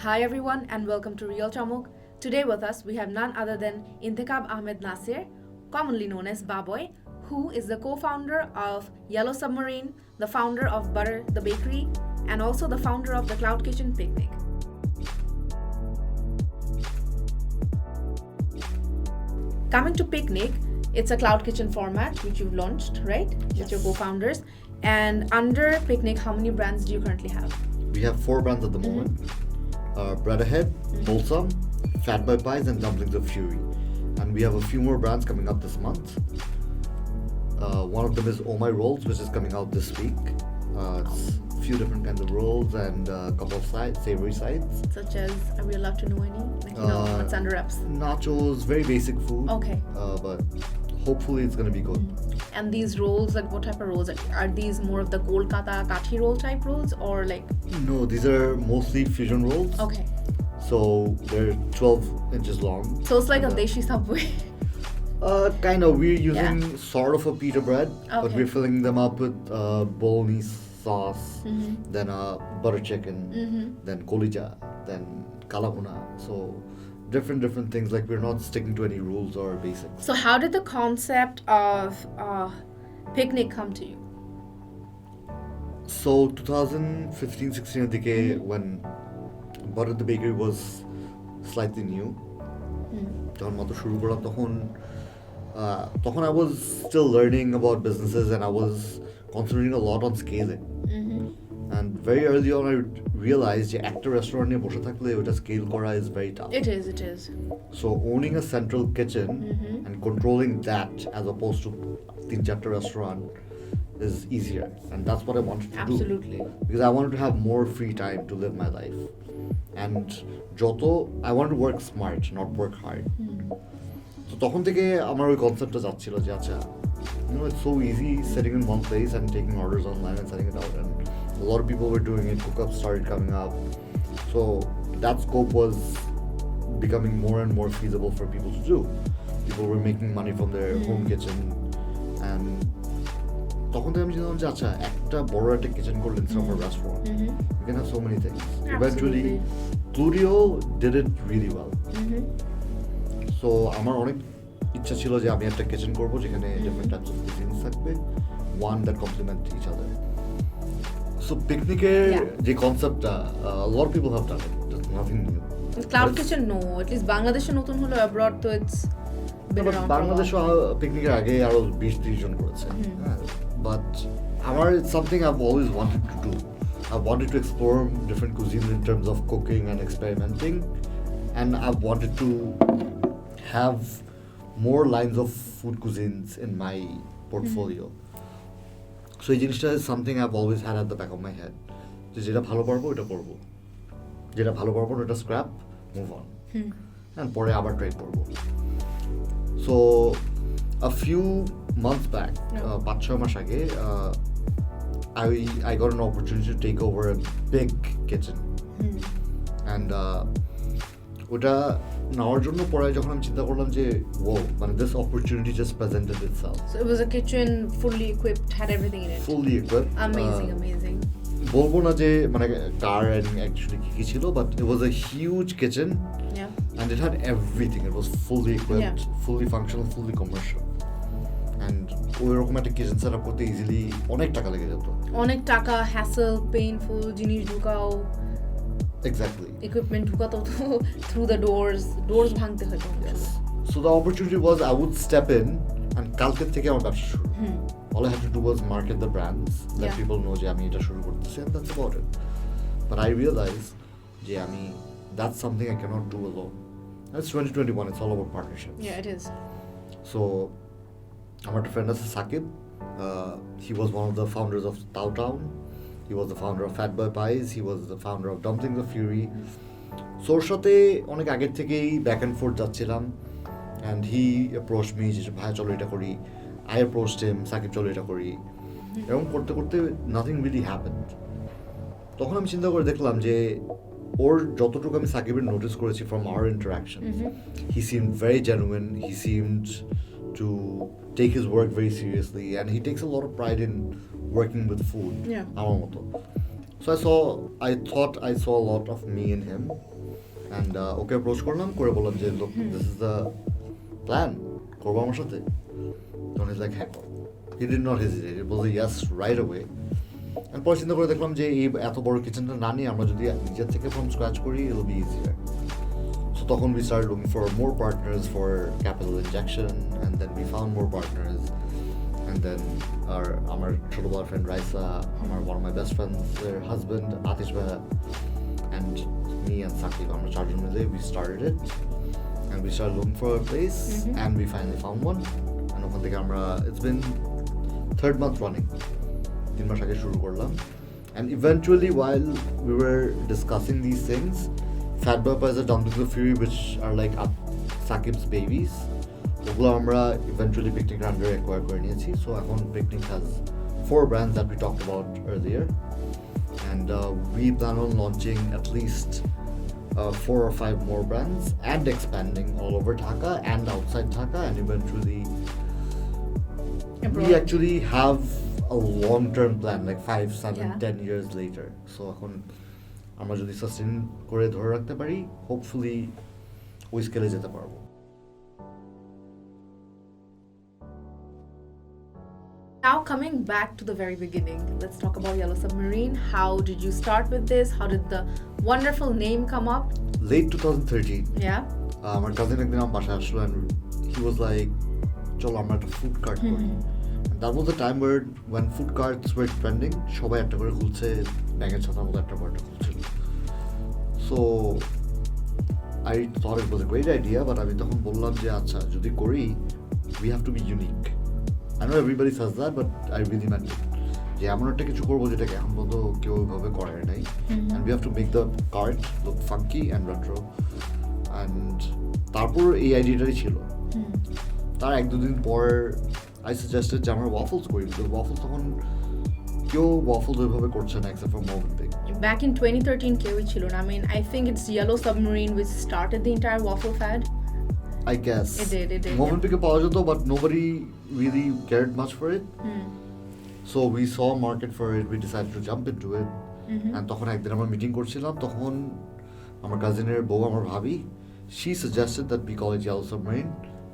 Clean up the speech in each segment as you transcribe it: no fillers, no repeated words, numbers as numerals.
Hi everyone and welcome to Real Chamak. Today with us we have none other than Intikhab Ahmed Nasir, commonly known as Baboye, who is the co-founder of Yellow Submarine, the founder of butterthebakery, and also the founder of the Cloud Kitchen Picnic. Coming to Picnic, it's a cloud kitchen format which you've launched, right? Yes. With your co-founders. And under Picnic, how many brands do you currently have? We have 4 brands at the moment. Bread Ahead, Holesome, Baboye Pies, and Dumplings of Fury. And we have a few more brands coming up this month. One of them is Oh My Rolls, which is coming out this week. It's a few different kinds of rolls and a couple of savory sides. Such as, are we allowed to know any? What's under wraps? Nachos, very basic food. Okay. But hopefully it's going to be good. And these rolls, like what type of rolls? Are these more of the Kolkata kathi roll type rolls or like? No, these are mostly fusion rolls. Okay. So they're 12 inches long. So it's like a Deshi Subway. Kind of. We're using sort of a pita bread, but Okay. we're filling them up with bolognese sauce, then butter chicken, then kolija, then kalabuna. So different things. Like we're not sticking to any rules or basics. So how did the concept of Picnic come to you? So 2015-16 decade when butterthebakery was slightly new. যখন মতো শুরু করলাম তখন I was still learning about businesses and I was concentrating a lot on scaling. And very early on I realized যে একটা restaurant নিয়ে বসে থাকলে ওটা স্কেল করা is very tough. It is. So owning a central kitchen and controlling that as opposed to 3-4 restaurant is easier, and that's what I wanted to Absolutely. do because I wanted to have more free time to live my life, and I wanted to work smart, not work hard. So তখন থেকে আমার ওই কনসেপ্টটা যাচ্ছিল যে আচ্ছা it's so easy sitting in one place and taking orders online and sending it out, and a lot of people were doing it. Cook-ups started coming up, so that scope was becoming more and more feasible for people to do. People were making money from their home kitchen, and তখন থেকে আমি চিন্তা করলাম যে আচ্ছা একটা বড় একটা কিচেন করলে instead of a restaurant you can have so many things. Eventually Studio did it really well. So আমার অনেক ইচ্ছা ছিল যে আমি একটা কিচেন করব যেখানে different types of cuisines থাকবে, one that complement each other. So picnic-এর যে কনসেপ্টটা a lot of people have done it. It's nothing new. Cloud Kitchen, no. At least Bangladesh নতুন হলো, abroad তো it's been around for a long বাংলাদেশও পিকনিকের আগে আরো 20-30 জন করেছে, but it's something I've always wanted to do. I've wanted to explore different cuisines in terms of cooking and experimenting, and I've wanted to have more lines of food cuisines in my portfolio. So এই জিনিসটা is something I've always had at the back of my head. যেটা ভালো পারবো ওটা করবো, যেটা ভালো পারবো ওটা স্ক্র্যাপ, মুভ অন, and পরে আবার ট্রাই করবো. So a few months back, 5-6 মাস আগে, I got an opportunity to take over a big kitchen, and ওটা নেওয়ার জন্য পরে যখন আমি চিন্তা করলাম যে this opportunity just presented itself. So it was a kitchen fully equipped, had everything in it. Fully equipped. Amazing. বলবো না যে কার actually কি ছিল, but it was a huge kitchen. And it had everything. It was fully equipped, fully functional, fully commercial. And ওইরকম একটা kitchen set up করতে easily অনেক টাকা লেগে যেত, অনেক টাকা, হ্যাসেল, পেইনফুল, জিনিস ঢুকাও, এক্স্যাক্টলি ইকুইপমেন্ট ঢুকাতো থ্রু দ্য ডোরস ভাঙতে হতো. So the opportunity was I would step in and কালকে থেকে আমার ব্যবসা শুরু. All I had to do was market the brands, let people know যে আমি এটা শুরু করতেছি, and that's about it. But I realized যে that's something I cannot do alone. It's 2021, it's all about partnerships. Yeah, it is. So আমার একটা friend আছে Shakib, he was one of the founders of Tao Town, he was the founder of Baboye Pies, he was the founder of Dumplings of Fury. So ওর সাথে অনেক আগের থেকেই back and forth যাচ্ছিলাম, and he approached me যে ভাই চলো এটা করি. I approached him, সাকিব চলো এটা করি. এরকম করতে করতে nothing really happened. তখন আমি চিন্তা করে দেখলাম যে ওর যতটুকু আমি সাকিবের নোটিস করেছি from our interaction, he seemed very genuine, he seemed to take his work very seriously, and he takes a lot of pride in working with food, আমার মতো. So I thought I saw a lot of me in him, and okay approach করলাম করে বললাম যে look, this is the plan, করবো আমার সাথে? তখন he's like হ্যাঁ, he did not hesitate, it was a yes right away. And পরে চিন্তা করে দেখলাম যে এই এত বড় কিচেনটা না নিয়ে আমরা যদি নিজের থেকে from scratch করি, it will be easier. So তখন we started looking for more partners for capital injection, and then we found more partners. And then our ছোটবেলার friend Raisa, one of my best friends, their husband Atish Bhaiya, and me and Sakib, আমরা চারজন মিলে we started it, and we started looking for a place, and we finally found one. And ওখান থেকে আমরা, it's been third month running, 3 মাস আগে শুরু করলাম. And eventually, while we were discussing these things, Fat Baboye and Dumplings of Fury, which are like Sakib's babies, ওগুলো আমরা eventually Picnic under acquire করে নিয়েছি. So এখন Picnic has 4 brands that we talked about earlier, and we plan on launching at least 4 or 5 more brands and expanding all over Dhaka and outside Dhaka, and eventually we actually have a long-term plan, like 5, 7, 10 years later. So এখন আমরা যদি sustain করে ধরে রাখতে পারি, hopefully ওই স্কেলে যেতে পারবো. Now coming back to the very beginning, let's talk about Yellow Submarine. How did you start with this? How did the wonderful name come up? Late 2013. Yeah. My cousin একদিন আমার বাসায় আসলো, and he was like, চলো আমরা একটা food cart করি. And that was the time when food carts were trending. সবাই একটা করে খুলছে, ব্যাঙের ছাতার মতো একটা করে খুলছিল. So I thought it was a great idea, but আমি তখন বললাম যে আচ্ছা যদি করি, we have to be unique. I know everybody says that, but I really meant it. যে এমন একটা কিছু করবো যেটাকে এখন পর্যন্ত কেউ ওইভাবে করে নাই, and we have to make the cart look funky and retro. And তারপর এই আইডিয়াটাই ছিল. তার 1-2 দিন পর I suggested যে আমরা waffles করি, because waffles তখন কেউ waffles ওইভাবে করছে না except for Movenpick. Back in 2013 কেউই ছিল না. I mean, I think it's Yellow Submarine which started the entire waffle fad. I guess. It did. Movenpick পাওয়া যেত, but nobody really cared much for it. So we saw a market for it, we decided to jump into it. And তখন একদিন আমরা meeting করছিলাম, তখন আমার কাজিনের বউ, আমার ভাবি, she suggested that we call it Yellow Submarine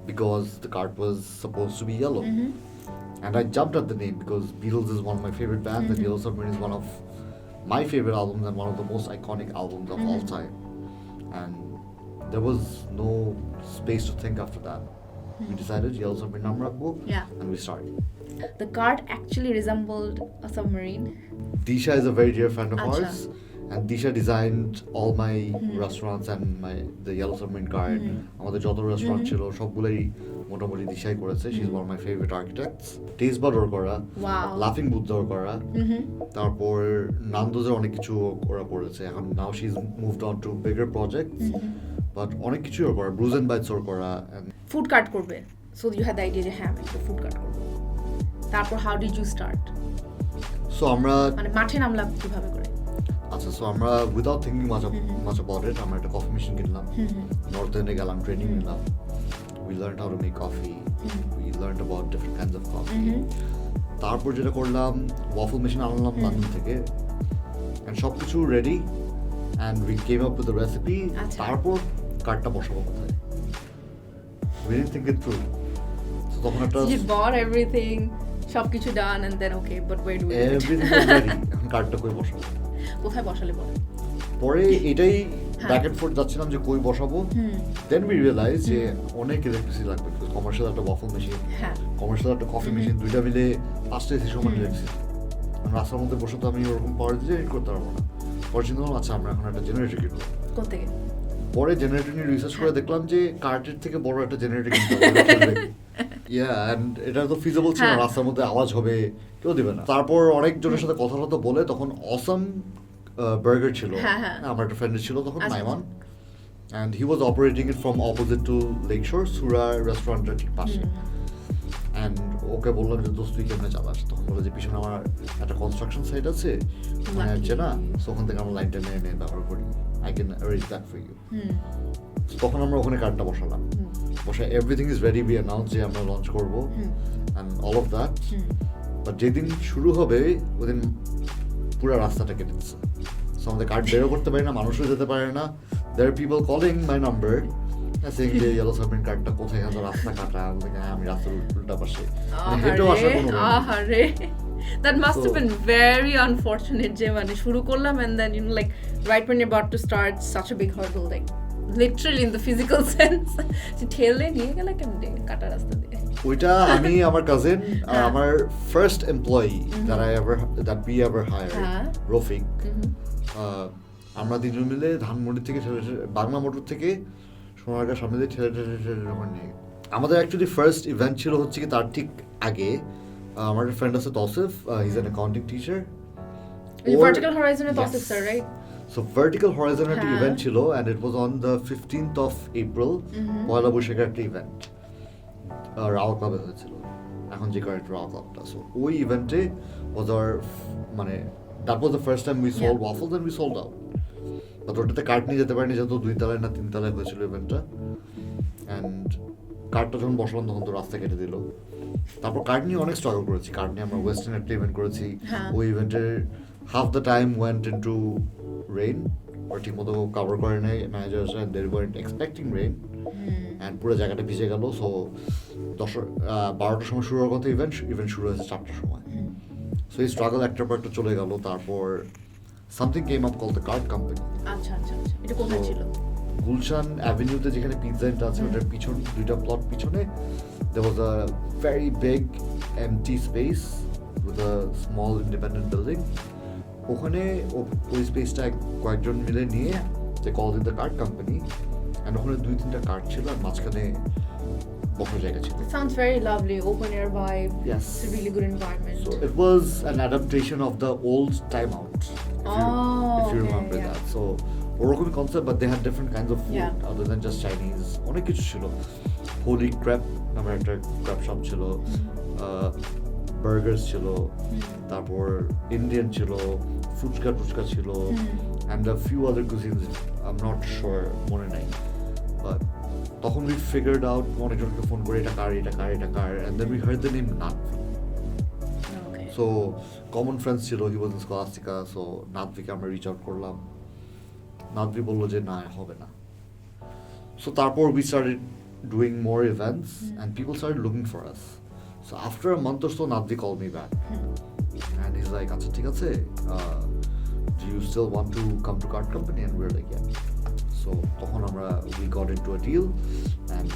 because the cart was supposed to be yellow. And I jumped at the name because Beatles is one of my favorite bands, and Yellow Submarine is one of my favorite albums and one of the most iconic albums of all time. And there was no space to think after that. We decided Yellow Submarine naam rakhbo, and we started. The cart actually resembled a submarine. Disha is a very dear friend of ours, and Disha designed all my restaurants and the Yellow Submarine cart. আমাদের যত restaurant ছিল সবগুলাই মোটামুটি দিশাই করেছে. She's one of my favorite architects. Taste Bud ওর করা, Laughing Booth ওর করা, তারপর নান্দোজের অনেক কিছু ওরা করেছে. এখন now she's moved on to bigger projects, but অনেক কিছু ওর করা, Bruise and Bites ওর করা. And food cart করবে, so you had the idea যে হ্যাঁ আমি একটা food cart করব. তারপর how did you start? So আমরা মানে মাঠে নামলাম কিভাবে করে? আচ্ছা, সো আমরা without thinking much about it আমরা একটা কফি মেশিন কিনলাম, নর্থ এন্ডে গেলাম, ট্রেনিং নিলাম, we learn how to make coffee, we learn about different kinds of coffee. তারপর যেটা করলাম, ওয়াফল মেশিন আনলাম লন্ডন থেকে, অ্যান্ড সব কিছু ready, and we came up with the recipe. তারপর কার্ডটা বসাবো কোথায়, we didn't think it through. So তখন একটা you bought everything, সবকিছু done, and then okay, but where do we everything was ready. এখন কার্ডটা কই বসাবো, কোথায় বসালে বল? পরে এটাই ব্যাক এন্ড ফোর্থ যাচ্ছিলাম যে কই বসাবো. দেন উই রিয়েলাইজ যে অনেক ইলেকট্রিসিটি লাগবে, কমার্শিয়াল একটা ওয়াফল মেশিন, কমার্শিয়াল একটা কফি মেশিন, দুইটা মিলে 5টা এসি সমান ইলেকট্রিসিটি. রাস্তার মধ্যে বসে তো আমি ওরকম পাওয়ার দিয়ে এডিট করতে পারবো না. পরে চিন্তা করলাম আচ্ছা আমরা এখন একটা জেনারেটর কিনবো. কোথেকে? পরে জেনারেটর নিয়ে রিসার্চ করে দেখলাম যে কার্টের থেকে বড় একটা জেনারেটর কিনতে হবে. অ্যান্ড এটা তো ফিজিবল ছিল না, রাস্তার মধ্যে আওয়াজ হবে, কেউ দেবে না. তারপর অনেকজনের সাথে কথা বলে তখন অসম বার্গার ছিল, আমার একটা ফ্রেন্ড ছিল তখন, Naiman, and he was operating it from opposite to Lakeshore, Sura রেস্টুরেন্টের ঠিক পাশে. and ওকে বললাম যে দোস্ত তুই কেমনে চালাস, তখন বলে যে পিছনে আমার একটা কনস্ট্রাকশন সাইট আছে ওখানে আছে না, সো ওখান থেকে আমরা লাইনটা এনে ব্যবহার করি, I can arrange that for you. তখন আমরা ওখানে কার্ডটা বসালাম, বসে everything is ready, we announce যে আমরা লঞ্চ করবো and all of that. But যেদিন শুরু হবে ওদিন পুরো রাস্তাটা কেটে দিচ্ছে। সো আমাদের কার্ড বেরো করতে পারি না, মানুষও যেতে পারে না। There are people calling my number saying যে Yellow Submarine কার্ডটা কোথায়, এত রাস্তা কাটা। আমি রাস্তার উল্টা পাশে হেঁটেও আসার কোনো আহারে that must have been very unfortunate যে মানে শুরু করলাম and then like right when you're about to start such a big hurdle, like literally in the physical sense ঠেলে নিয়ে গেলে কেমনে কাটা রাস্তা দিয়ে। ওইটা আমি আমার কাজিন আর আমার first employee that we ever hired, Rafiq, আমরা তিনজন মিলে ধানমন্ডি থেকে বাংলা মোটর থেকে সোনারগাঁ সামনে দিয়ে ঠেলে নিয়ে আমাদের অ্যাকচুয়ালি ফার্স্ট ইভেন্ট ছিল হচ্ছে কি তার ঠিক আগে। আমার একটা ফ্রেন্ড আছে Tausif, he is an accounting teacher. Vertical Horizon with Tawsif sir, right? So Vertical Horizon একটা ইভেন্ট ছিল and it was on the 15th of April, পয়লা বৈশাখের একটা ইভেন্ট রাও ক্লাবে হয়েছিল, এখন যে কারেন্ট রাও ক্লাবটা। সো ওই ইভেন্টে was our মানে that was the first time we sold waffles and we sold out. But ওটাতে কার্ড নিয়ে যেতে পারিনি যেহেতু 2 তলায় না 3 তলায় হয়েছিল ইভেন্টটা। অ্যান্ড কার্ডটা যখন বসলাম তখন তো রাস্তা কেটে দিল। তারপর কার্ড নিয়ে অনেক স্ট্রাগল করেছি। কার্ড নিয়ে আমরা ওয়েস্টার্ন একটা ইভেন্ট করেছি। ওই ইভেন্টের half the time went into rain, ওরা ঠিক মতো কভার করে নেয় managers, and they weren't expecting rain, and পুরো জায়গাটা ভিজে গেল। সো 12টার সময় শুরু হওয়ার কথা ইভেন্ট শুরু হয়েছে 4টার সময়। সো এই স্ট্রাগল একটার পর একটা চলে গেল। তারপর something came up called the card company. আচ্ছা এটা কোথায় ছিল? গুলশান অ্যাভিনিউতে যেখানে পিৎজা ইনটা আছে ওটার পিছন 2টা প্লট পিছনে there was a very big empty space with a small independent building. ওখানে ওই স্পেসটা কয়েকজন মিলে নিয়ে they called it the card company, and ওখানে 2-3টা কার্ড ছিল আর মাঝখানে বসার জায়গা ছিল। It sounds very lovely, open air vibe. Yes, it's a really good environment. So it was an adaptation of the old Time Out, if you remember that. So ওরকম concept, but they had different kinds of food other than just Chinese. অনেক কিছু ছিল। Holi crap নামের একটা crap shop ছিল, burghers ছিল, তারপর Indian ছিল, ফুচকা ছিল, and a few other cuisines I'm not sure মনে নাই। But তখন we figured out, অনেকজনকে ফোন করে এটা কার, and then we heard the name Nathvi. So common friends ছিল, he was in Scholastica, so নাথভিকে আমরা রিচ আউট করলাম। নাথভি বললো যে না হবে না। So তারপর we started doing more events and people started looking for us. So after a month or so Nathvi called me back and he's like, আচ্ছা ঠিক আছে, do you still want to come to card company? And we're like, yeah. So তখন আমরা we got into a deal and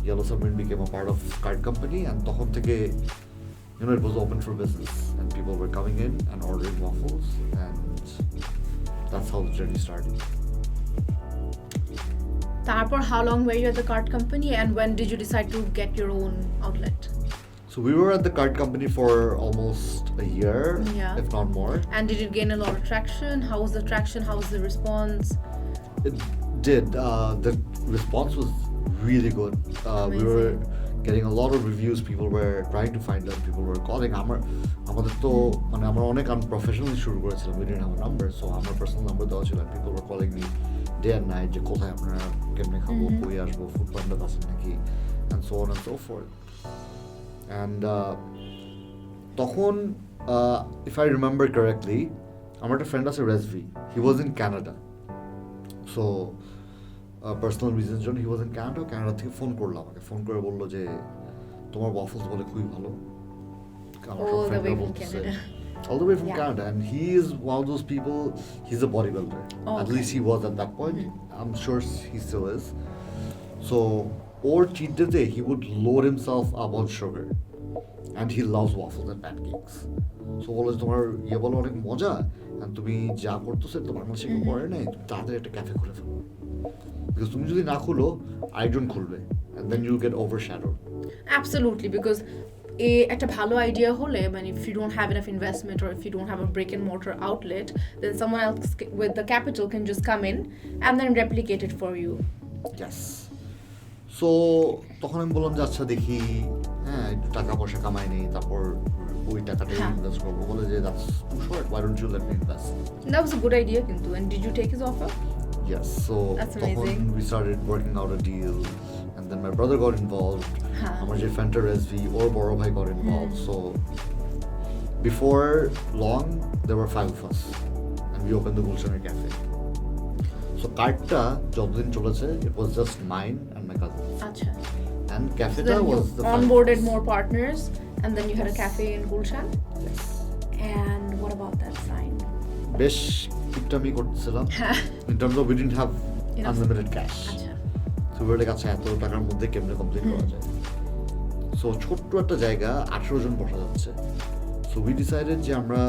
Yellow Submarine became a part of card company, and তখন থেকে it was open for business and people were coming in and ordering waffles, and that's how the journey started. তারপর how long were you at the card company and when did you decide to get your own outlet? So we were at the card company for almost a year, if not more. And did it gain a lot of traction? How was the traction? How was the response? It did. The response was really good. We were getting a lot of reviews. People were trying to find us. People were calling. আমাদের তো মানে আমরা অনেক unprofessionally শুরু করেছিলাম. We didn't have a number, so আমার personal number দেওয়া ছিল, and people were calling me day and night যে কোথায় আপনারা কেমনে খাবো, কই আসবো, ফুড পান্ডা আছেন নাকি, and so on and so forth. And তখন if I remember correctly, আমার একটা ফ্রেন্ড আছে Rizvi, he was in Canada. So personal রিজনের জন্য he was in Canada. Canada থেকে ফোন করলো আমাকে, ফোন করে বললো যে তোমার ওয়াফলস বলে খুবই ভালো। All the way from Canada, and he is one of those people, he's a bodybuilder. At least he was at that point. I'm sure he still is. So or cheat day he would load himself up on sugar, and he loves waffles and pancakes. So বলে তোমার বলো অনেক মজা, and তুমি যা করতেছো তো বাংলাদেশে কেউ করে নাই, তাদের একটা ক্যাফে খুলে ফেলো, because তুমি যদি না খুলো আরেকজন খুলবে, and then you get overshadowed. Absolutely, because একটা ভালো আইডিয়া হলে মানে if you don't have enough investment or if you don't have a brick and mortar outlet, then someone else with the capital can just come in and then replicate it for you. Yes. So তখন আমি বললাম যে আচ্ছা দেখি, একটু টাকা পয়সা কামাই নেই, তারপর ওই টাকাটা ইনভেস্ট করবো। বলে যে that's too short, why don't you let me invest? That was a good idea কিন্তু, and did you take his offer? Yes. So তখন we started working out a deal, and then my brother got involved. আমার যে ফ্রেন্ডটা রেজভি, ওর বড় ভাই got involved. So Before long, there were 5 of us, and we opened the Gulshan Cafe. So কার্ডটা যতদিন চলেছে, it was just mine and my cousin. আচ্ছা. And So cafeta then was you the onboarded more partners, and then you had a cafe in Gulshan. Yes. And what about that sign? বেশ কিপটামি করতেছিলাম in terms of we didn't have Enough. unlimited cash. আচ্ছা. So we were like, আচ্ছা এত টাকার মধ্যে কেমনে complete করা যায়? So ছোট্ট একটা জায়গা 18 জন বসা যাচ্ছে. So we decided যে আমরা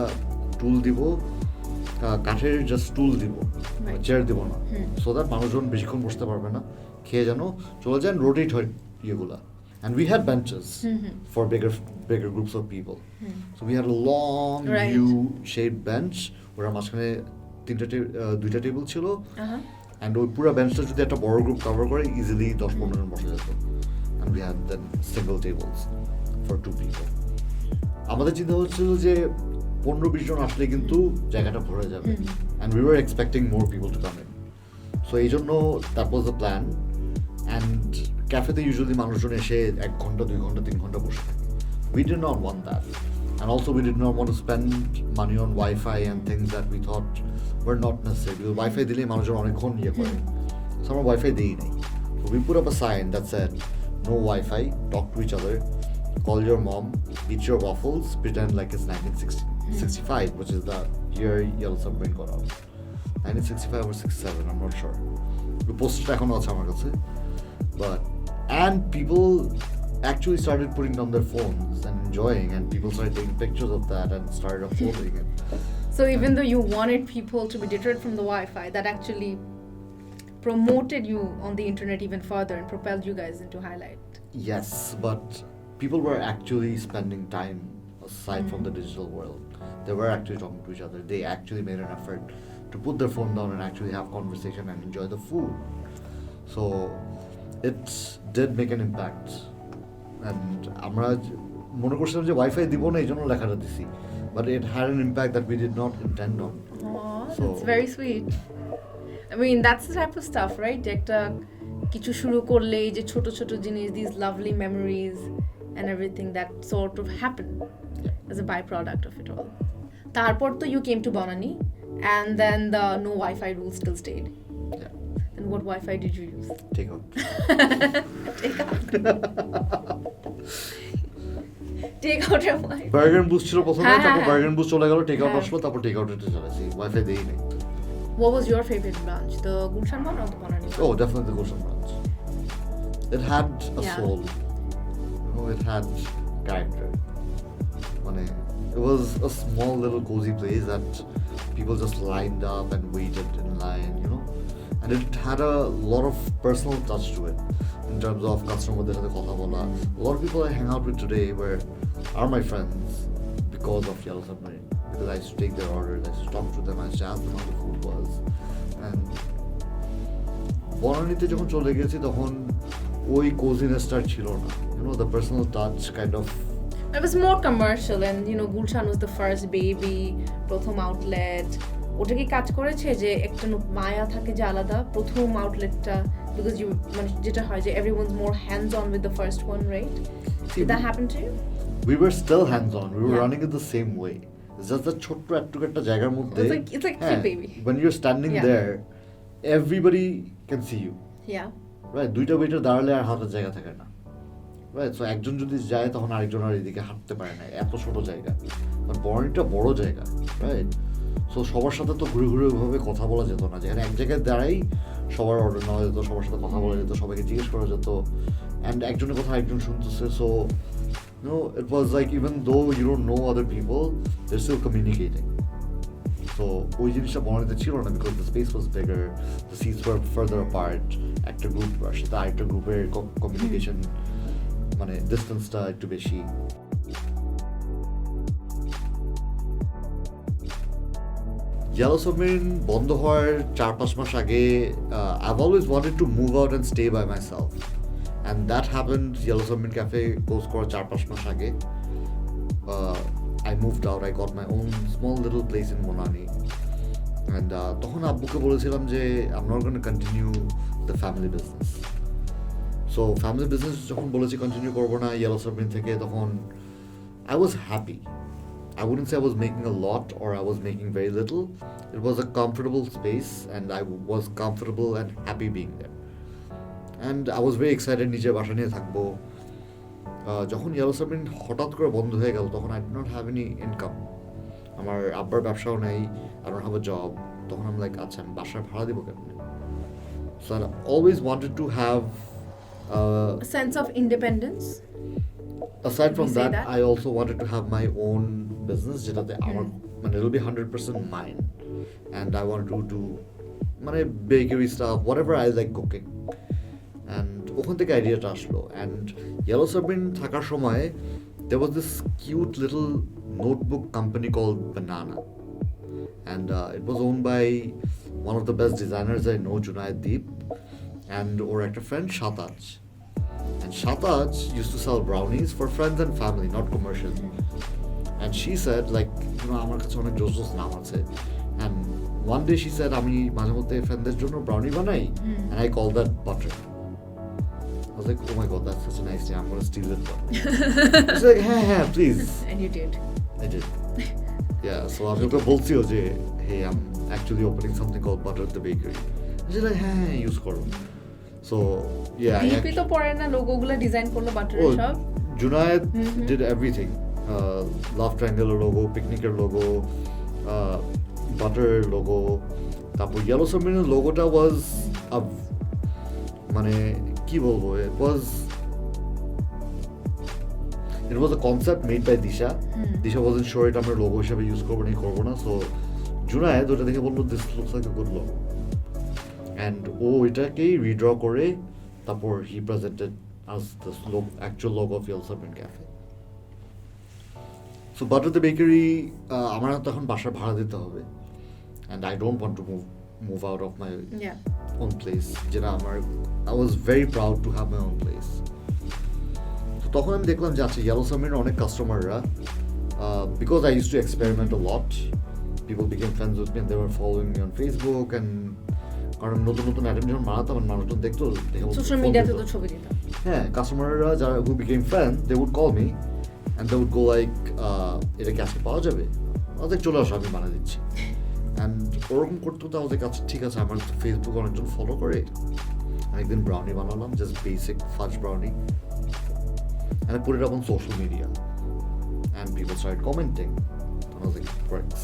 টুল দিব, কাঠের জাস্ট টুল দিব, চেয়ার দিব না, সো দ্যাট মানুষজন বেশিক্ষণ বসতে পারবে না, খেয়ে যেন চলে যান, রোটেট হয় ইয়েগুলা. And we had benches for bigger groups of people. So we had a long U-shaped bench ওরা মাঝখানে 2টা টেবিল ছিল, and ওই পুরো বেঞ্চটা যদি একটা বড় গ্রুপ কভার করে ইজিলি 10-15 জন বসা যেত. And we had then single tables for 2 people. আমাদের চিন্তা হচ্ছিল যে 15-20 জন আসলে কিন্তু জায়গাটা ভরে যাবে, and we were expecting more people to come in. So এই জন্য that was the plan. And ক্যাফেতে ইউজুয়ালি মানুষজন এসে 1 ঘন্টা 2 ঘন্টা 3 ঘন্টা বসে থাকে. We did not want that, and also we did not want to spend money on Wi-Fi and things that we thought were not necessary, because Wi-Fi দিলে মানুষজন অনেকক্ষণ ইয়ে করে. So আমরা Wi-Fi দিই নাই. So we put up a sign that said no Wi-Fi, talk to each other, call your mom, eat your waffles, pretend like it's 1965, which is the year Yellow Submarine got out. 1965 or 67, I'm not sure. The poster এখনো আছে আমার কাছে. But and people actually started putting down their phones and enjoying, and people started taking pictures of that and started uploading it. So even though you wanted people to be deterred from the Wi-Fi, that actually promoted you on the internet even further and propelled you guys into highlight. Yes, but people were actually spending time aside from the digital world. They were actually talking to each other. They actually made an effort to put their phone down and actually have conversation and enjoy the food. So it did make an impact. And আমরা মনে করছিলাম যে wifi দিব না, এই জন্য লেখাটা দিছি, but it had an impact that we did not intend on. So that's very sweet. I mean, that's the type of stuff, right? একটা কিছু শুরু করলে এই যে ছোট ছোট জিনিস, these lovely memories and everything that sort of happen as a byproduct of it all. তারপর তো you came to Bonani, and then the no Wi-Fi rule still stayed. Yeah. And what Wi-Fi did you use? Take out. Take out your Wi-Fi. Burger boost ছিল প্রথমে, তারপর burger boost চলে গেল, take out আসলো, তারপর take out এর চালাইছি, wifi দেই নাই. What was your favorite branch? The Gulshan one or the Bonani one? Oh, definitely the Gulshan branch. It had a soul. You know, it had character. It was a small little cozy place that people just lined up and waited in line, you know. And it had a lot of personal touch to it in terms of customer সাথে কথা বলা. A lot of people I hang out with today are my friends because of Yellow Submarine, because I used to take their orders, I used to talk to them, I used to ask them how the food was. And বনানীতে যখন চলে গেছি তখন ওই কোজিনেসটা ছিল না, you know, the personal touch kind of. It was more commercial, and you know, Gulshan was the first baby, প্রথম outlet. ওটা কি কাজ করেছে যে একটা মায়া থাকে যে আলাদা প্রথম আউটলেটটা, because you মানে যেটা হয় যে everyone's more hands on with the first one, right? Did that happen to you? We were still hands on. We were running it the same way. It's just that ছোট্ট একটা জায়গার মধ্যে. It's like kid baby. When you're standing there, everybody can see you. Yeah. Right? দুইটা waiter দাঁড়ালে আর হাতের জায়গা থাকে না. Right? So একজন যদি যায় তখন আরেকজন আর এদিকে হাঁটতে পারে না, এত ছোট জায়গা. But বনানীটা বড় জায়গা, right? সো সবার সাথে তো ঘুরে ঘুরে ওইভাবে কথা বলা যেত না, যেখানে এক জায়গায় দাঁড়াই সবার অর্ডার নেওয়া যেত, সবার সাথে কথা বলা যেত, সবাইকে জিজ্ঞেস করা যেত, অ্যান্ড একজনের কথা একজন শুনতেছে. So no, it was like even though you don't know other people, they are still communicating. So ওই জিনিসটা বনানীতে ছিল না, because the space was bigger, the seats were further apart. একটা গ্রুপ সাথে আরেকটা গ্রুপের কমিউনিকেশন মানে ডিস্টেন্সটা একটু বেশি. Yellow Submarine বন্ধ হওয়ার 4-5 মাস আগে I've always wanted to move out and stay by myself, and that happened Yellow Submarine Cafe close করার 4-5 মাস আগে. I moved out, I got my own small little place in Bonani, and তখন আব্বুকে বলেছিলাম যে I'm not going to continue the family business. So family business যখন বলেছি continue করবো না Yellow Submarine থেকে, তখন I was happy. I wouldn't say I was making a lot or I was making very little. It was a comfortable space and I was comfortable and happy being there. And I was very excited নিজের বাসা নিয়ে থাকবো। যখন Yellow Submarine হঠাৎ করে বন্ধ হয়ে গেল তখন I did not have any income. আমার আব্বার ব্যবসাও নেই, I don't have a job. তখন I'm like আচ্ছা আমি বাসার ভাড়া দিব কেমনে? So I always wanted to have a sense of independence. Aside from that, I also wanted to have my own business যেটাতে আমার মানে it'll be 100% mine, and I wanted to do মানে bakery stuff, whatever I like cooking. And ওখান থেকে আইডিয়াটা আসলো, and Yellow Submarine থাকার সময় there was this cute little notebook company called Banana, and it was owned by one of the best designers I know, Junaid Deep, and ওর একটা friend Shataj. And Shataj used to sell brownies for friends and family, not commercial. And she said, like, you know, আমার কাছে অনেক জোস জোস নাম আছে. And one day she said, আমি মাঝে মধ্যে ফ্রেন্ডদের জন্য ব্রাউনি বানাই, and I call that butter. I was like, oh my god, that's such a nice name. I'm gonna steal it. She's like, hey, please. And you did. I did. Yeah, so আমি ওকে বলছিও যে, hey, I'm actually opening something called butterthebakery. And she's like, hey, use করো. So yeah, DP তো পরে না লোগোগুলো design করলো বাটারের সব। Junaid did everything. Lovetriangle logo, picnicer logo, butter logo. তারপর Yellow Submarine logoটা was a মানে কি বলবো, it was a concept made by Disha. Disha wasn't sure এটা আমরা logo হিসেবে ইউজ করবো না, so Junaid ওটা দেখে বললো this looks like a good logo. And এটাকেই redraw করে তারপর he presented as the actual logo of Yellow Submarine Cafe. So butterthebakery আমার তখন বাসা ভাড়া দিতে হবে, and I don't want to move out of my own place. যেটা আমার I was very proud to have my own place. So তখন আমি দেখলাম যে আচ্ছা Yellow Submarine অনেক কাস্টমাররা because I used to experiment a lot, people became friends with me and they were following me on Facebook, and কারণ নতুন নতুন আইটেম যখন বানাতাম মানুষজন দেখতো সোশ্যাল মিডিয়াতে তো ছবি দিতাম। হ্যাঁ, কাস্টমাররা যারা who became friends, they would call me and they would go like এটা কি আজকে পাওয়া যাবে? I was like চলে আসো, আমি বানিয়ে দিচ্ছি। and ওরকম করতে তো I was like আচ্ছা ঠিক আছে, আমার ফেসবুক অনেকজন ফলো করে। একদিন ব্রাউনি বানালাম, just basic fudge brownie, and I put it up on social media and people started commenting. I was like bricks.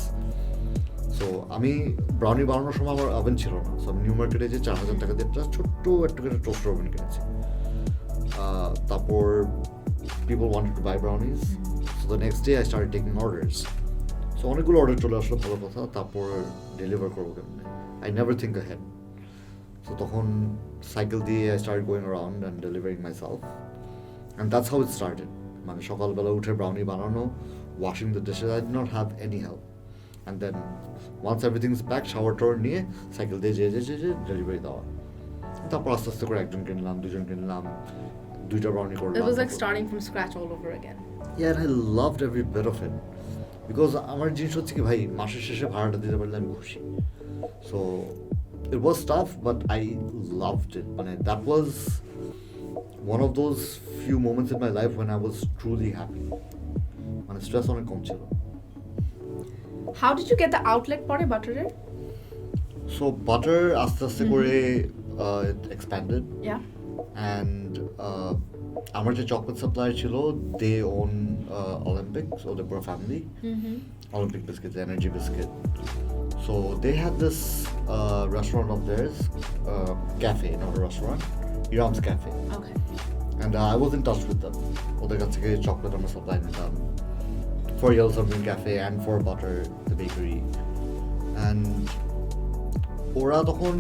So আমি ব্রাউনি বানানোর সময় আমার ওভেন ছিল না, সো আমি নিউ মার্কেটে যে 4000 টাকা দিয়ে একটা ছোট্ট একটা টোস্টার ওভেন কিনেছি। তারপর people wanted to buy brownies, so the next day I started taking orders. So অনেকগুলো অর্ডার চলে আসলো, ভালো কথা। তারপর ডেলিভার করবো কেমনে, I never think ahead. So তখন সাইকেল দিয়ে I started going around and delivering myself, and that's how it started. মানে সকালবেলা উঠে ব্রাউনি বানানো, washing the dishes, I did not have any help. And then once everything's packed, shower tour নিয়ে cycle দিয়ে যে delivery দেওয়া। তারপর আস্তে আস্তে করে একজন কিনলাম, দুজন কিনলাম, দুইটা ব্রাউনি করলাম। It was like starting from scratch all over again. Yeah, and I loved every bit of it because আমার জিনিস হচ্ছে কি ভাই, মাসের শেষে ভাড়াটা দিতে পারলে আমি খুশি। So it was tough, but I loved it. মানে that was one of those few moments in my life when I was truly happy. মানে স্ট্রেস অনেক কম ছিল। How did you get the outlet পরে বাটারের? So butter আস্তে আস্তে করে it expanded. Yeah. And আমার যে চকলেট সাপ্লায়ার ছিল, they own Olympic, so they were a family. Olympic biscuits, energy biscuit. So they had this restaurant of theirs, cafe, not a restaurant, Iram's Cafe. Okay. And I was in touch with them. ওদের কাছ থেকে chocolate আমরা supply নিতাম for Yellow Submarine Cafe and for butterthebakery. And ওরা তখন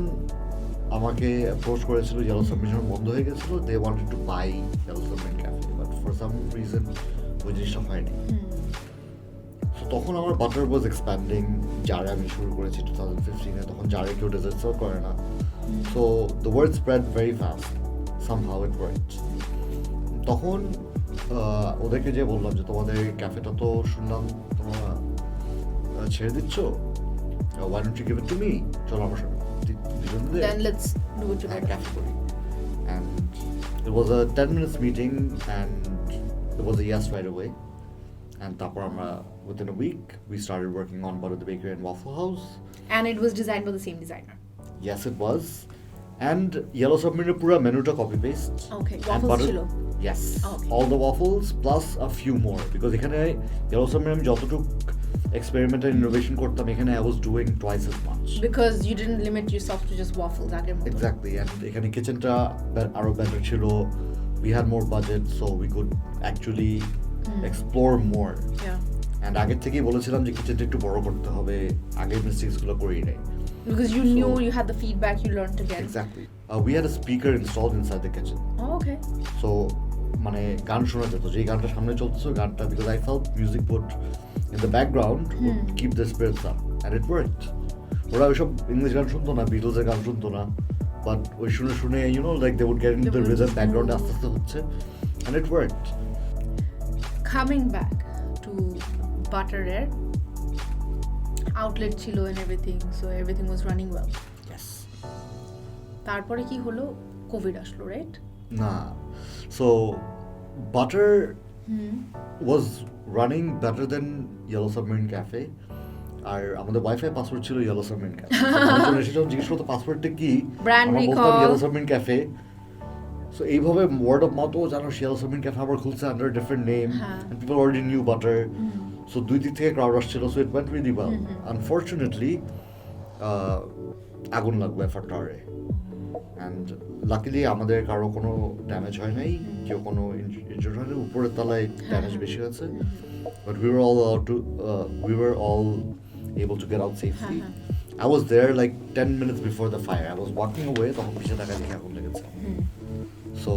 আমাকে approach করেছিল, Yellow Submarine বন্ধ হয়ে গেছিল, they wanted to buy Yellow Submarine Cafe, but for some reason ওই জিনিসটা হয়নি। So তখন আমার বাটার ওয়াজ এক্সপ্যান্ডিং, জারে আমি শুরু করেছি 2015-এ, তখন জারে কেউ ডেজার্ট সার্ভ করে না। So the word spread very fast, somehow it worked. তখন ওদেরকে যে বললাম যে তোমাদের ক্যাফেটা তো শুনলাম তোমরা ছেড়ে দিচ্ছ, why don't you give it to me? চলো আমার সাথে Then let's do it together. Cafe করি। And it was a 10 minutes meeting and it was a yes right away. and তারপর আমরা within a week we started working on butterthebakery and Waffle House. And it was designed by the same designer. Yes, it was. And Yellow Submarine pura menuta copy paste. Okay, waffles chilo. Yes, okay. All the waffles plus a few more because এখানে Yellow Submarine যতটুকু experiment and innovation করতাম এখানে I was doing twice as much. Because you didn't limit yourself to just waffles আগের মতো. Exactly, and এখানে কিচেনটা আরো better ছিল. We had more budget so we could actually explore more. Yeah. And আগের থেকেই বলেছিলাম যে কিচেনটা একটু বড় করতে হবে. আগের mistakes গুলো করি নাই. Because you knew you had the feedback you learned again. Exactly. We had a speaker installed inside the kitchen. Oh, okay. So মানে গান শোনা যেত যে গানটা সামনে চলতেছে গানটা because I felt music would in the background would keep the spirits up and it worked. ওরা ওইসব ইংলিশ গান শুনতো না বিটলসের গান শুনতো না but ওই শুনে শুনে you know like they would get into the rhythm background আস্তে আস্তে হচ্ছে and it worked. Coming back to Butterer outlet ছিল and everything so everything was running well. Yes. তারপরে কি হলো কোভিড আসলো রাইট না so butter was running better than Yellow Submarine Cafe আর আমাদের ওয়াইফাই পাসওয়ার্ড ছিল Yellow Submarine Cafe আমি সেটা জিজ্ঞেস করতে পাসওয়ার্ডটা কি আমরা বলতাম Yellow Submarine Cafe so এইভাবে word of mouth জানো Yellow Submarine Cafe আবার খুলছে under a different name and people already knew butter so দুই দিক থেকে ক্রাউড আসছিল so it went really well unfortunately আগুন লাগলো এফার্টারে and luckily আমাদের কারো কোনো ড্যামেজ হয় নাই কেউ কোনো ইনজুরি হয়নি উপরের তলায় ড্যামেজ বেশি হয়েছে but we were all able to get out safely. I was there like 10 minutes before the fire. I was walking away তখন পিছে টাকা দেখে আগুন লেগেছে so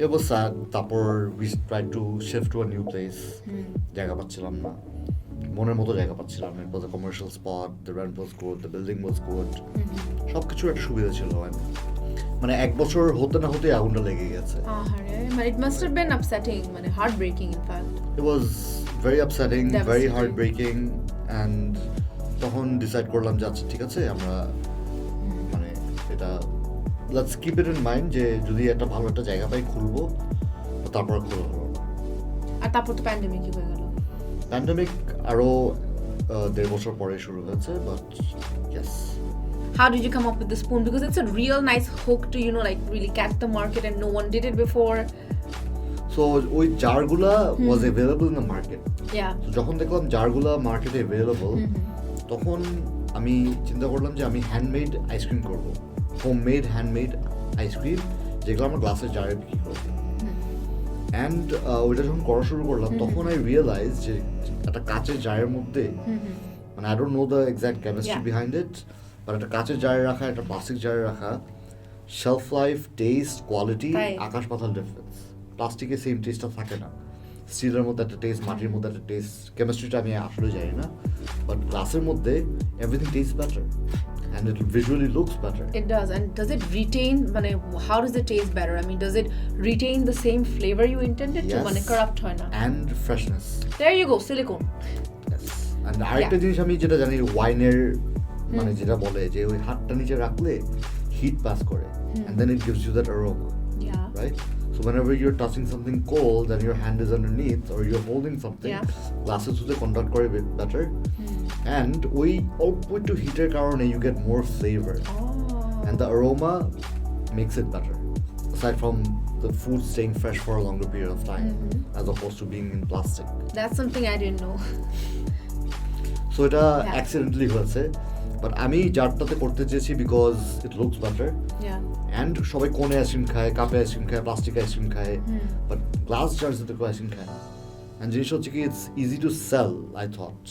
it was sad তারপর we tried to shift to a new place জায়গা পাচ্ছিলাম না মনের মতো জায়গা পাচ্ছিলাম it was a commercial spot the rent was good the building was good সবকিছু একটা সুবিধা ছিল মানে এক বছর হতে না হতে আগুনটা লেগে গেছে মানে it must have been upsetting মানে heartbreaking in fact it was very upsetting very heartbreaking and তখন ডিসাইড করলাম যে আচ্ছা ঠিক আছে আমরা মানে এটা let's keep it in mind যে যদি একটা ভালো একটা জায়গা পাই খুলবো তারপর খোলা হলো আর তারপর তো প্যান্ডেমিক হয়ে গেল প্যান্ডেমিক আরো 1.5 বছর পরে শুরু হয়েছে but yes. How did you come up with the spoon? Because it's a real nice hook to, you know, like really catch the market and no one did it before. So, ওই জারগুলা was available in the market. Yeah. So, যখন দেখলাম জারগুলা মার্কেটে available, তখন আমি চিন্তা করলাম যে আমি হ্যান্ডমেড আইসক্রিম করব। হোমমেড হ্যান্ডমেড আইসক্রিম যেগুলো আমরা গ্লাসের জারে বিক্রি করব। And ওইটা যখন করা শুরু করলাম তখন I realized যে একটা কাচের জারের মধ্যে মানে I don't know the exact chemistry behind it. But একটা কাচের জারে রাখা একটা প্লাস্টিক জারে রাখা শেলফ লাইফ টেস্ট কোয়ালিটি আকাশ পাতাল ডিফারেন্স প্লাস্টিকের সেম টেস্টটা থাকে না স্টিলের মধ্যে একটা টেস্ট মাটির মধ্যে একটা টেস্ট কেমিস্ট্রিটা আমি আসলে জানি না বাট গ্লাসের মধ্যে everything test better and it visually looks better. It does. And does it retain মানে how does it taste better? I mean does it retain the same flavor you intended to মানে corrupt হয় না and freshness. There you go silicone. Yes. And আরেকটা জিনিস আমি যেটা জানি ওয়াইনের মানে যেটা বলে যে ওই হাতটা নিচে রাখলে হিট পাস করে and then it gives you that aroma. Yeah. Right? So whenever you're touching something cold and your hand is underneath or you're holding something, glasses would conduct করে better. And ওই অল্প একটু হিটের কারণে you get more flavor. And the aroma makes it better. Aside from the food staying fresh for a longer period of time as opposed to being in plastic. That's something I didn't know. So এটা accidentally হয়েছে but আমি জারটাতে করতে চেয়েছি because it looks better and সবাই কোনে ice cream খায় কাপে আইসক্রিম খায় প্লাস্টিক আইসক্রিম খায় বাট গ্লাস জার্সে তো কেউ আইসক্রিম খায় না অ্যান্ড জিনিস হচ্ছে কি it's easy to sell I thought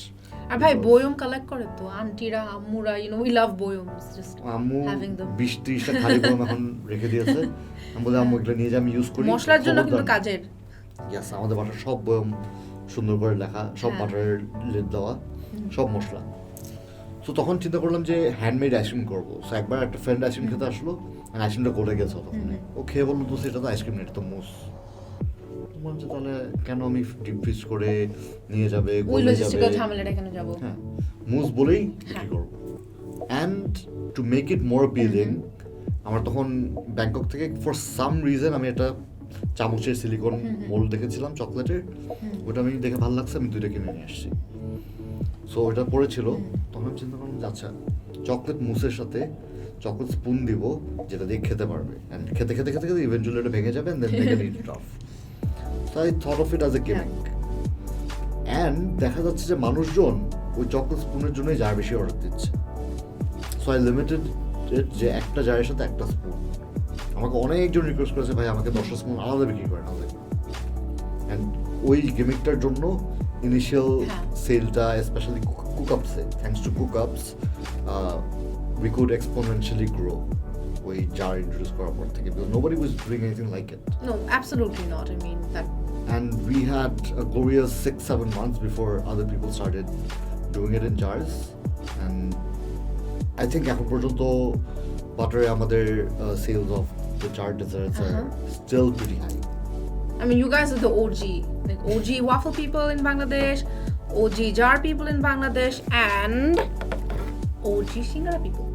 আর ভাই বয়ম কালেক্ট করে তো আন্টিরা আম্মুরা ইউ নো উই লাভ বয়মস জাস্ট আম্মু 20-30টা খালি বয়ম এখন রেখে দিয়েছে আমি বলে আম্মু এগুলো নিয়ে যা আমি ইউজ করি মশলার জন্য কিন্তু কাজের ইয়েস আমাদের বাসার সব বয়ম সুন্দর করে লেখা সব বাটারের লিড দেওয়া সব মশলা সো তখন চিন্তা করলাম যে হ্যান্ডমেড আইসক্রিম করবো সো একবার একটা ফ্রেন্ড আইসক্রিম খেতে আসলো আইসক্রিমটা গলে গেছে তখন ও খেয়ে বললো তো সেটা তো আইসক্রিম নেই তো মুস বলছে তাহলে কেন আমি ডিপ ফ্রিজ করে নিয়ে যাবে গলে যাবে ঝামেলাটা কেন যাব হ্যাঁ মুস বলেই বিক্রি করবো and to make it more appealing আমার তখন ব্যাংকক থেকে ফর সাম রিজন আমি একটা চামচের সিলিকন মোল্ড দেখেছিলাম চকলেটের, ওটা আমি দেখে ভালো লাগছে, আমি 2টা কিনে নিয়ে আসছি। সো ওটা পড়েছিল, তখন আমি চিন্তা করলাম যে আচ্ছা চকলেট মুসের সাথে চকলেট স্পুন দিব যেটা দিয়ে খেতে পারবে, অ্যান্ড খেতে খেতে খেতে খেতে ইভেন্চুয়ালি এটা ভেঙে যাবে, and then they can eat it off. So I thought of it as a gimmick. And দেখা যাচ্ছে যে মানুষজন ওই চকলেট স্পুনের জন্যই জার বেশি অর্ডার দিচ্ছে। সো আই লিমিটেড যে একটা জারের সাথে একটা স্পুন। আমাকে অনেকজন রিকোয়েস্ট করেছে ভাই আমাকে 10টা স্পুন আলাদা বিক্রি করেন আলাদা। অ্যান্ড ওই গিমিকটার জন্য ইনিশিয়াল সেলটা স্পেশালি কুকআপসে, thanks to Cookups we could exponentially grow ওই জার ইন্ট্রোডিউস করার পর থেকে, because nobody was doing anything like it. No, absolutely not. I mean that. And we had a glorious 6-7 months before other people started doing it in jars. And I think এখন পর্যন্ত বাটারে আমাদের sales of the jar desserts are still pretty high. I mean, you guys are the OG, like OG waffle people in Bangladesh, OG jar people in Bangladesh, and OG Singara people.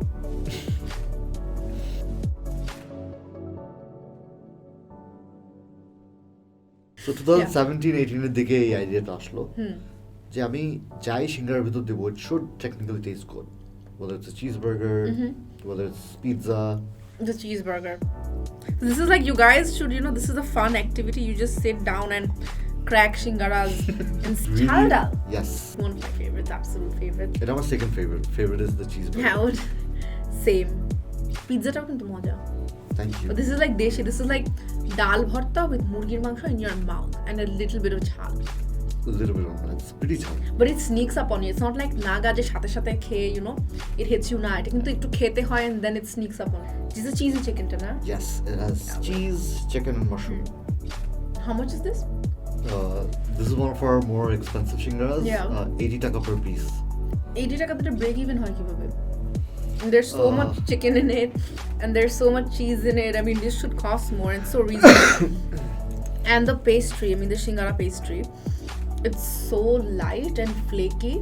So 2017-18 এর দিকে এই আইডিয়াটা আসলো যে আমি যাই সিঙ্গারার ভিতর দেবো, it should technically taste good, whether it's a cheeseburger, whether it's pizza. The cheeseburger. This is like, you guys should, you know, this is a fun activity. You just sit down and crack shingaras and chalda. Yes. One of my favorites, absolute favorite. এটা আমার second favorite. Favorite is the cheeseburger. Yeah, same. Pizza টাও কিন্তু মজা. Thank you. But this is like deshi. This is like dal bharta with murgir mangsho in your mouth and a little bit of chal. A little bit of that. It's pretty chal. But it sneaks up on you. It's not like naga je সাথে সাথে খেয়ে, you know, it hits you না, এটা কিন্তু একটু খেতে হয় and then it sneaks up on you. This is a cheesy chicken টা না? Yes, it has cheese, chicken and mushroom. How much is this? This is one of our more expensive shingaras. Yeah. 80 টাকা per piece. 80 টাকাতে এটা break even হয় কিভাবে? And there's so much chicken in it and there's so much cheese in it. I mean, this should cost more and so reasonable. And the pastry, I mean the shingara pastry, it's so light and flaky.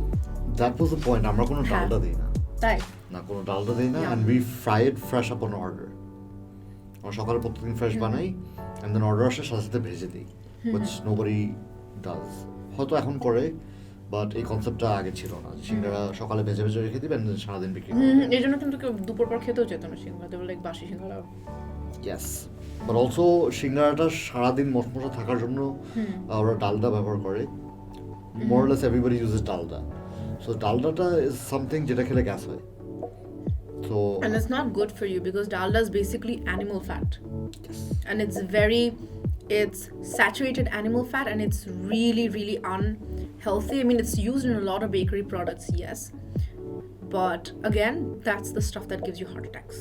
That was the point. আমরা কোনো ডালডা দেই না। তাই? না কোনো ডালডা দেই না, and we fry it fresh upon order. আমরা সকালে প্রতিদিন ফ্রেশ বানাই and then order আসে সাথে সাথে ভেজে দিই, which nobody does. হয়তো এখন করে, বাট এই কনসেপ্টটা আগে ছিল না। সিঙ্গারা সকালে ভেজে ভেজে রেখে দিবেন, সারাদিন বিক্রি করবেন। এই জন্য কিন্তু কেউ দুপুর পর খেতেও যেত না সিঙ্গারা, দেবো লাইক বাসি সিঙ্গারা। ইয়েস, বাট অলসো সিঙ্গারাটা সারাদিন মশমশা থাকার জন্য ওরা ডালডা ব্যবহার করে। More or less everybody uses Dalda. So ডালডাটা ইজ সামথিং যেটা খেলে গ্যাস হয়। So and it's not good for you because dalda is basically animal fat. Yes. And it's saturated animal fat and it's really really unhealthy. I mean, it's used in a lot of bakery products, yes, but again, that's the stuff that gives you heart attacks.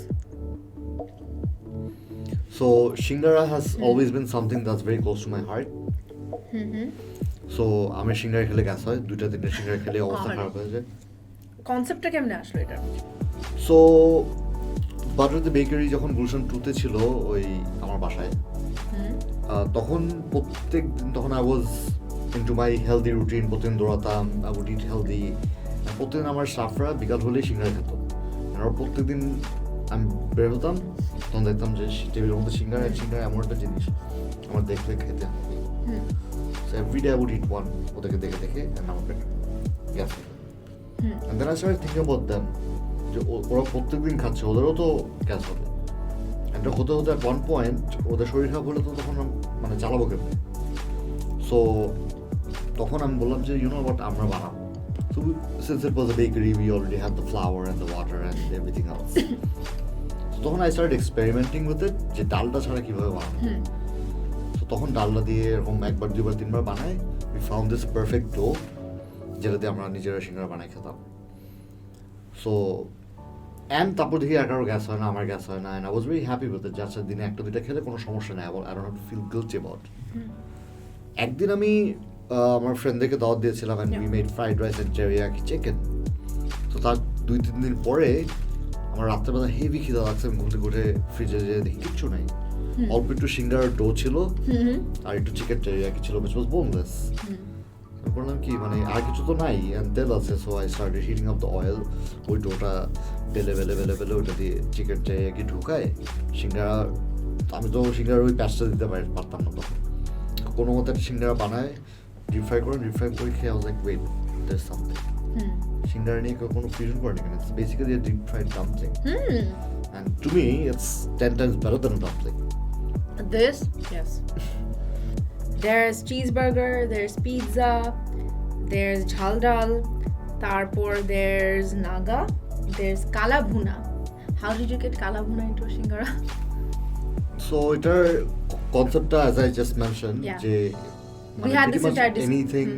So shingara has always been something that's very close to my heart. So আমি সিঙ্গারা খেলে gas হয়, 2-3 সিঙ্গারা খেলে অবস্থা খারাপ হয়ে যায়। কনসেপ্টটা কেমনে আসলো এটা? সো বাটার দ্য বেকারি যখন গুলশান 2-তে ছিল ওই আমার বাসায়, তখন প্রত্যেক দিন তখন I was into my healthy routine, প্রতিদিন দৌড়াতাম, আই উড ইট হেলদি। প্রতিদিন আমার স্টাফরা বিকাল হলেই সিঙ্গারা খেত, আর প্রত্যেকদিন আমি বের হতাম, তখন দেখতাম যে টেবিলের মধ্যে সিঙ্গারা এমন একটা জিনিস আমার দেখলে খেতে হবে। So every day I would eat one, ওদেরকে দেখে দেখে আমার পেট গ্যাস হতো। And then I started thinking about them, যে ওরা প্রত্যেকদিন খাচ্ছে, ওদেরও তো গ্যাস হবে। এটা হতে হতে at one point ওদের শরীর খারাপ হলে তো তখন মানে চালাবো কেমনে? সো তখন আমি বললাম যে you know what, আমরা বানাবো। So since it was a bakery, we already had the flour and the water and everything else. So তখন I started experimenting with it, যে ডালটা ছাড়া কিভাবে বানাবো। So তখন ডালটা দিয়ে এরকম 1বার 2বার 3বার বানাই, we found this perfect dough যেটা দিয়ে আমরা নিজেরা সিঙ্গারা বানাই খেতাম। সো অ্যান্ড তারপর দেখি কারো গ্যাস হয় না, আমার গ্যাস হয় না, and I was very happy with it, যে আচ্ছা দিনে 1-2টা খেলে কোনো সমস্যা নেই, I don't have to feel guilty about. একদিন আমি আমার ফ্রেন্ডদেরকে দাওয়াত দিয়েছিলাম, and we made fried rice and teriyaki chicken. তো তার 2-3 দিন পরে আমার রাত্রেবেলা হেভি খিদা লাগছে, আমি ঘুম থেকে উঠে ফ্রিজে যেয়ে দেখি কিচ্ছু নেই, অল্প একটু সিঙ্গারার ডো ছিল আর একটু চিকেন টেরিয়াকি ছিল, which was boneless. বললাম কি মানে আর কিছু তো নাই, অ্যান্ড তেল আছে। So I started heating up the oil, ওই ডোটা বেলে ওটা দিয়ে চিকেন টেরিয়াকি ঢুকায় সিঙ্গারা আমি তো সিঙ্গারা ওই প্যাচটা দিতে পারতাম না তখন। কোনো মতে একটা সিঙ্গারা বানায়, ডিপ ফ্রাই করে খেয়ে I was like, wait, there's something. সিঙ্গারা নিয়ে কেউ কোনো fusion করেনি কেন? It's basically a deep fried dumpling. And to me, it's 10 times better than a dumpling. This, yes. There's cheeseburger, there's pizza, there's jhal dal, tarpor there's naga, there's kala bhuna. How did you get kala bhuna into a shingara? So এটার conceptটা, as I just mentioned, Yeah. যে We had this entire anything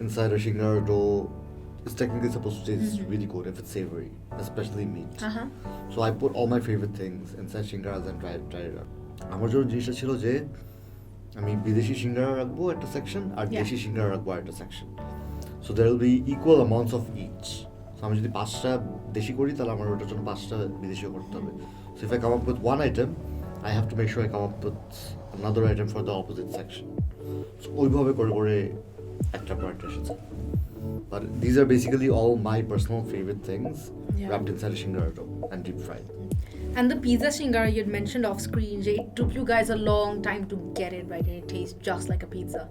inside a shingara dough is technically supposed to taste really good if it's savory, especially meat. So I put all my favorite things inside shingaras and tried it out. আমার জন্য জিনিসটা ছিল যে আমি বিদেশি সিঙ্গারা রাখবো একটা section আর দেশি সিঙ্গারা রাখবো একটা section, so there will be equal amounts of each. সো আমি যদি 5টা দেশি করি তাহলে আমার ওটার জন্য 5টা বিদেশিও করতে হবে। So if I come up with one item, I have to make sure I come up with another item for the opposite section. So ওইভাবে করে একটা প্রোডাক্ট এসেছে। But these are basically all my personal favorite things wrapped inside a shingara dough and deep fried. And the pizza shingara you'd mentioned off screen, it took you guys a long time to get it right and it tastes just like a pizza.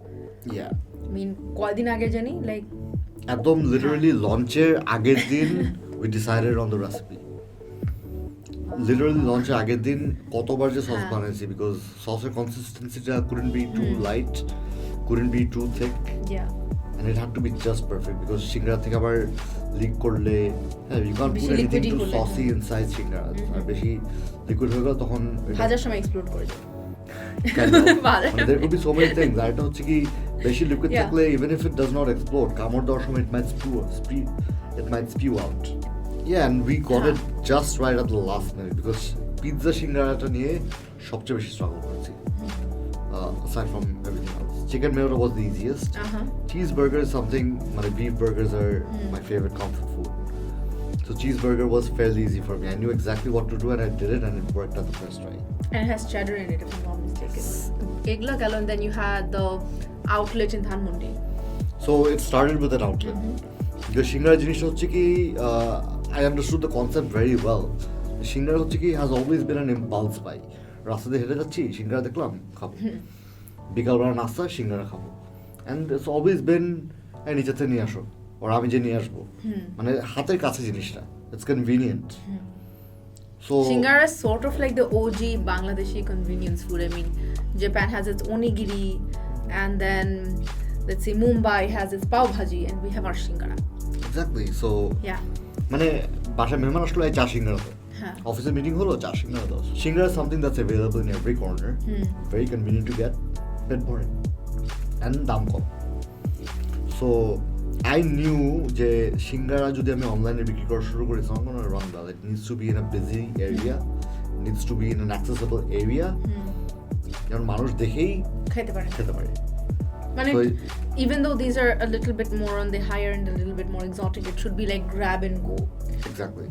Yeah. I mean, কয়দিন আগে জানি, like একদম literally launcher আগের দিন we decided on the recipe. Literally launcher আগের দিন কতবার যে সস বানাইছি, because sauceর consistencyটা couldn't be too light, couldn't be too thick. Yeah. And it had to be just perfect because shingara থেকে আবার লিক করলে you can't put anything too saucy inside shingara. আর বেশি liquid হয়ে গেল তখন ভাজার সময় এক্সপ্লোড করে যায়। There could be so many things. আর এটা হচ্ছে কি বেশি লিকুইড থাকলে even if it does not explode, কামড় দেওয়ার সময় it might spew out. Yeah, and we got it just right at the last minute because pizza shingaraটা নিয়ে সবচেয়ে বেশি স্ট্রাগল করেছি, aside from everything else. Chicken mayo was the easiest. Cheeseburger is something, my beef burgers are my favorite comfort food. So cheeseburger was fairly easy for me. I knew exactly what to do and I did it and it worked at the first try. And it has cheddar in it if I'm not mistaken. Egla Galo, and then you had the outlet in Dhanmondi. So it started with an outlet. The shingara জিনিসটা হচ্ছে কি, I understood the concept very well. Shingara হচ্ছে কি has always been an impulse buy. রাস্তা দিয়ে হেঁটে যাচ্ছি, সিঙ্গারা দেখলাম, খাবো। বিকালবেলা নাস্তা, সিঙ্গারা খাবো। And it's always been, নিচে থেকে নিয়ে আসো, or আমি যে নিয়ে আসবো। মানে হাতের কাছে জিনিসটা, it's convenient. So Shingara is sort of like the OG Bangladeshi convenience food. I mean, Japan has its onigiri, and then let's say Mumbai has its pav bhaji, and we have our shingara. Exactly. So yeah. মানে বাসায় মেহমান আসলো চা সিঙ্গারা দাও, অফিসে meeting হলো চা সিঙ্গারা দাও। সিঙ্গারা is something that's available in every corner, very convenient to get, পেট ভরে, and দাম কম। So I knew যে সিঙ্গারা যদি আমি অনলাইনে বিক্রি করা শুরু করি, it's not gonna run well. It needs to be in a busy area, needs to be in an accessible area, যেন মানুষ দেখেই খেতে পারে। মানে even though these are a little bit more on the higher end, a little bit more exotic, it should be like grab and go. Exactly.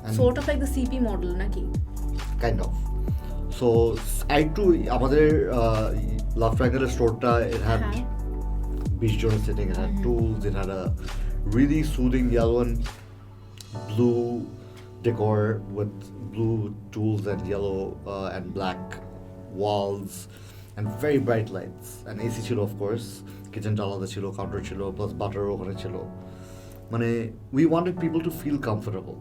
And sort of like the CP model, naki? Kind of. So I too, আমাদের lovetriangle স্টোরটা, it had beach journal sitting, it had tools, it had a really soothing yellow and blue decor with blue tools and yellow and black walls and very bright lights, and AC ছিল of course, kitchen আলাদা ছিল, counter ছিল, plus butter ওখানে ছিল। মানে we wanted people to feel comfortable,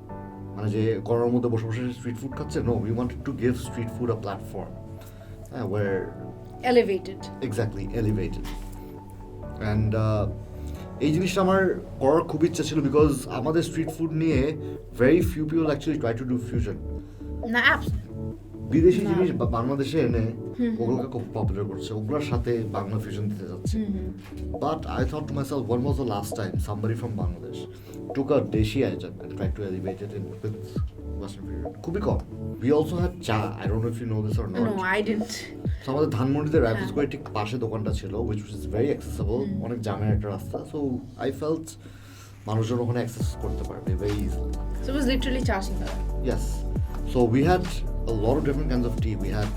মানে যে গরমের মধ্যে বসে বসে স্ট্রিট ফুড খাচ্ছে, no, we wanted to give street food a platform where elevated. Exactly, elevated. And এই জিনিসটা আমার করার খুব ইচ্ছা ছিল বিকজ আমাদের স্ট্রিট ফুড নিয়ে very few people actually try to do fusion. না, বিদেশি জিনিস বাংলাদেশে এনে ওগুলোকে খুব পপুলার করছে, ওগুলোর সাথে বাংলা ফিউশন দিতে যাচ্ছে। But I thought to myself, when was the last time somebody from Bangladesh took a deshi item and tried to elevate it in with Western fusion? খুবই কম। We also had cha. I don't know if you know this or not. No, I didn't. So আমাদের ধানমন্ডিতে rifle square ঠিক পাশে দোকানটা ছিল, which was very accessible, অনেক জামের একটা রাস্তা, so I felt মানুষজন ওখানে অ্যাক্সেস করতে পারবে very easily. So it was literally cha shingara. Yes. So we had a lot of different kinds of tea. We had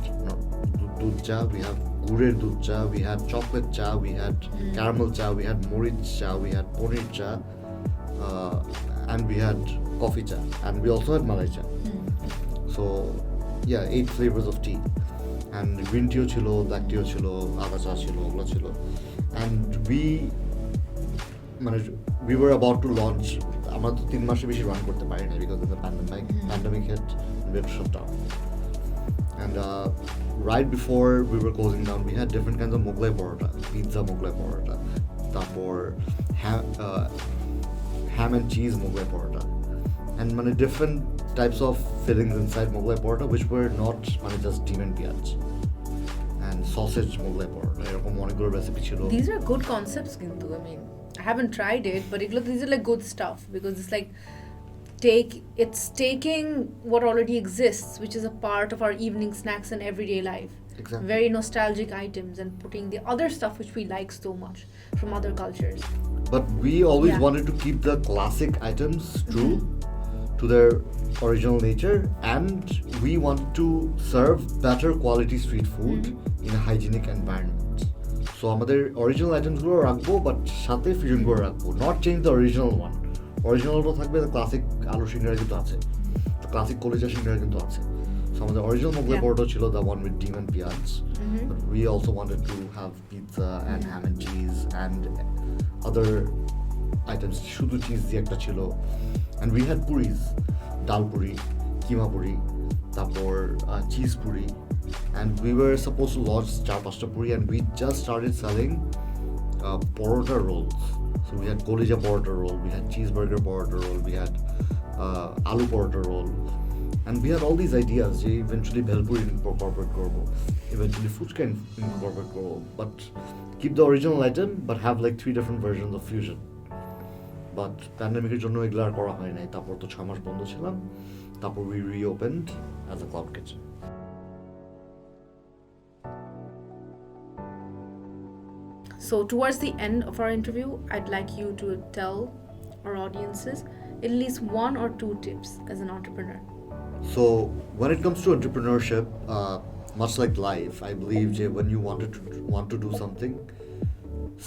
dudh cha, we have gurer dudh cha, we had chocolate cha, we had caramel cha, we had morich cha, we had paneer cha, and we had coffee cha, and we also had malai cha. So yeah, 8 flavors of tea. And green tea chilo, black tea chilo, ada cha chilo, ogla chilo. And we were about to launch. আমরা তো 3 মাসের বেশি run করতে পারি না because of the pandemic hit and we had to shut down. And right before we were closing down, we had different kinds of Mughlai porota, pizza Mughlai porota, tapor ham and cheese Mughlai porota, and different types of fillings inside Mughlai porota which were not just ডিম and পেঁয়াজ and sausage Mughlai porota. এরকম অনেকগুলো recipe ছিল. These are good concepts কিন্তু I mean I haven't tried it but these are like good stuff because it's like it's taking what already exists, which is a part of our evening snacks and everyday life. Exactly. Very nostalgic items and putting the other stuff which we like so much from other cultures. But we always wanted to keep the classic items true to their original nature, and we wanted to serve better quality street food in a hygienic environment. So আমাদের original items গুলো রাখবো but সাথে fusion গুলো রাখবো, not change the original one. অরিজিনালটা থাকবে, classic আলু সিঙ্গারা কিন্তু আছে, ক্লাসিক কলিজা সিঙ্গারা কিন্তু আছে. সো আমাদের অরিজিনাল মোগলাই পরোটা ছিল the one with ডিম and পেঁয়াজ, but we also wanted to have pizza and ham and cheese and other items. শুধু চিজ দিয়ে একটা ছিল, and we had puris, ডাল পুরি, কিমা পুরি, তারপর cheese puri, and we were supposed to launch 4-5টা puri, and we just started selling porota rolls. So we had kolija porota roll, we had cheeseburger porota roll, we had aloo porota roll, and we had all these ideas. Eventually bhelpuri incorporate korbo, eventually fuchka incorporate korbo, but keep the original item but have like 3 different versions of fusion. But pandemic এর জন্য এগুলা আর করা হয় নাই. তারপর তো 6 মাস বন্ধ ছিলাম, তারপর we reopened as a cloud kitchen. So towards the end of our interview, I'd like you to tell our audiences at least 1 or 2 tips as an entrepreneur. So when it comes to entrepreneurship, much like life, I believe when you want to do something,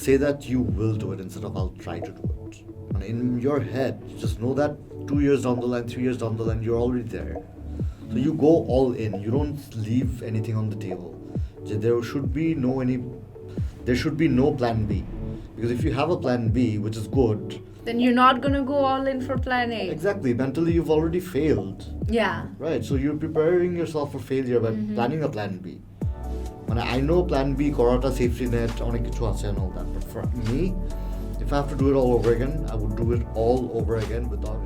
say that you will do it instead of I'll try to do it. And in your head, just know that 2 years down the line, 3 years down the line, you're already there. So you go all in. You don't leave anything on the table. There should be no plan B. Because if you have a plan B, which is good, then you're not going to go all in for plan A. Exactly. Mentally, you've already failed. Yeah. Right. So you're preparing yourself for failure by planning a plan B. I know plan B, korata, safety net, onek kichu ache and all that. But for me, if I have to do it all over again, I would do it all over again without